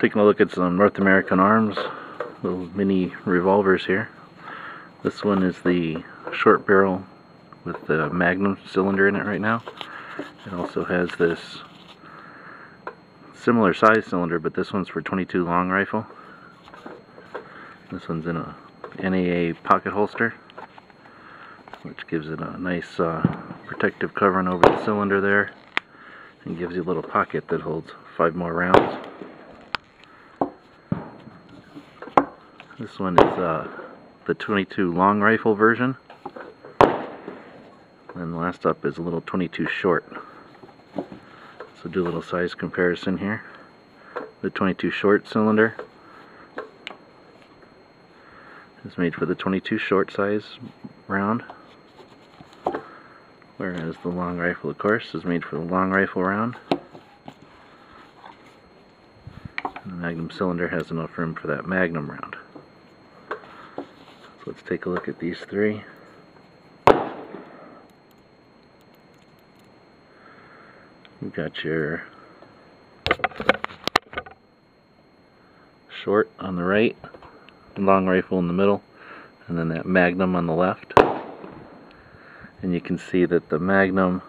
Taking a look at some North American arms, little mini revolvers here. This one is the short barrel with the Magnum cylinder in it right now. It also has this similar size cylinder, but this one's for .22 long rifle. This one's in a NAA pocket holster, which gives it a nice protective covering over the cylinder there, and gives you a little pocket that holds 5 more rounds. This one is the .22 long rifle version, and last up is a little .22 short. So do a little size comparison here. The .22 short cylinder is made for the .22 short size round, whereas the long rifle, of course, is made for the long rifle round. And the Magnum cylinder has enough room for that Magnum round. So let's take a look at these three. You've got your short on the right, long rifle in the middle, and then that Magnum on the left. And you can see that the Magnum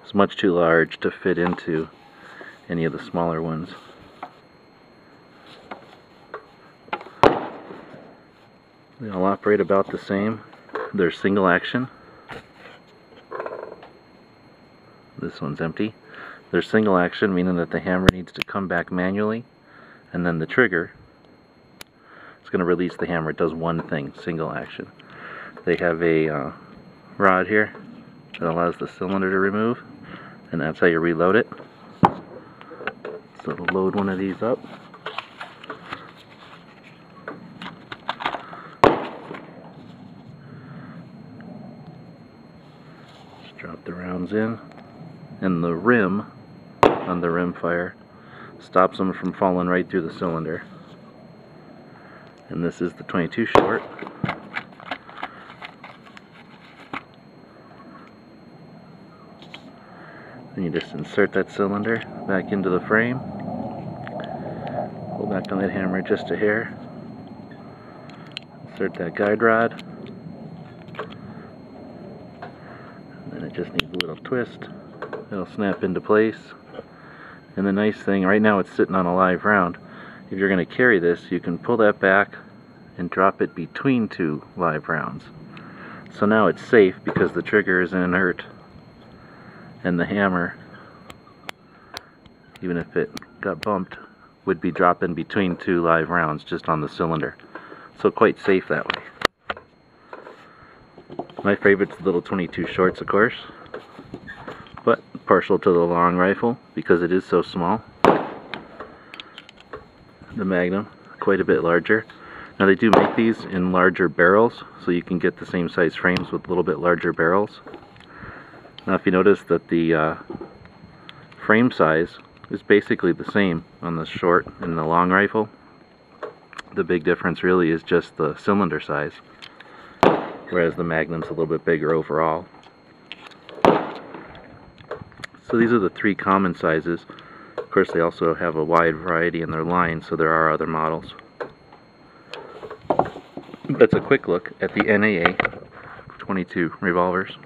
is much too large to fit into any of the smaller ones. They all operate about the same. They're single action. This one's empty. They're single action, meaning that the hammer needs to come back manually, and then the trigger is going to release the hammer. It does one thing, single action. They have a rod here that allows the cylinder to remove, and that's how you reload it. So to load one of these up, just drop the rounds in, and the rim on the rim fire stops them from falling right through the cylinder. And this is the .22 short. Then you just insert that cylinder back into the frame, pull back on that hammer just a hair, insert that guide rod, and then it just needs a little twist. It'll snap into place. And the nice thing, right now it's sitting on a live round. If you're going to carry this, you can pull that back and drop it between 2 live rounds. So now it's safe because the trigger is inert, and the hammer, even if it got bumped, would be dropping between 2 live rounds just on the cylinder. So quite safe that way. My favorite's the little .22 shorts, of course, but partial to the long rifle because it is so small. The Magnum, quite a bit larger. Now they do make these in larger barrels, so you can get the same size frames with a little bit larger barrels. Now if you notice that the frame size is basically the same on the short and the long rifle, the big difference really is just the cylinder size, whereas the Magnum's a little bit bigger overall. So these are the 3 common sizes. Of course, they also have a wide variety in their line, so there are other models. That's a quick look at the NAA 22 revolvers.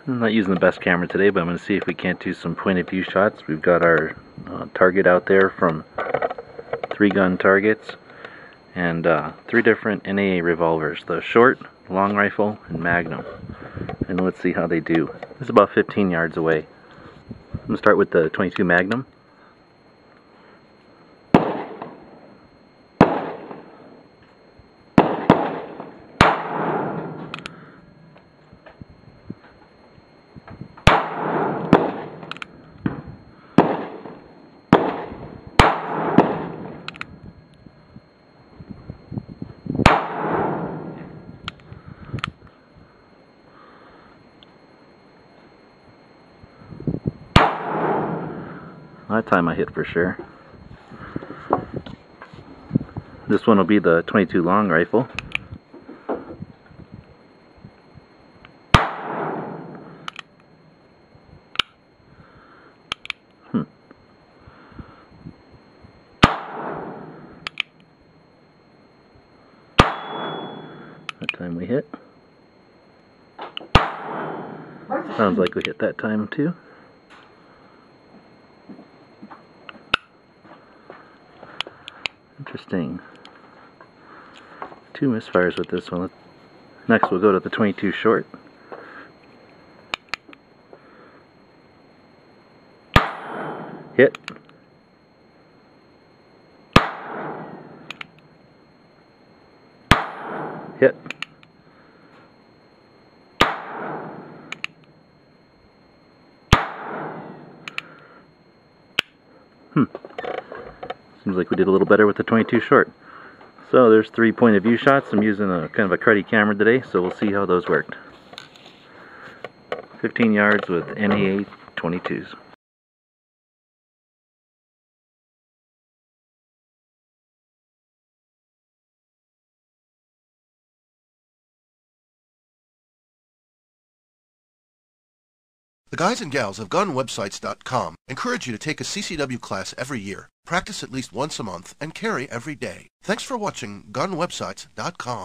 I'm not using the best camera today, but I'm going to see if we can't do some point of view shots. We've got our target out there from 3-gun targets, and 3 different NAA revolvers, the short, long rifle, and Magnum. And let's see how they do. This is about 15 yards away. I'm going to start with the .22 Magnum. That time I hit for sure. This one will be the .22 long rifle. Sounds like we hit that time too. Interesting. 2 misfires with this one. Next we'll go to the 22 short. Hit. Hit. Seems like we did a little better with the 22 short. So there's 3 point of view shots. I'm using a kind of a cruddy camera today, so we'll see how those worked. 15 yards with NAA 22s. The guys and gals of gunwebsites.com encourage you to take a CCW class every year, practice at least once a month, and carry every day. Thanks for watching gunwebsites.com.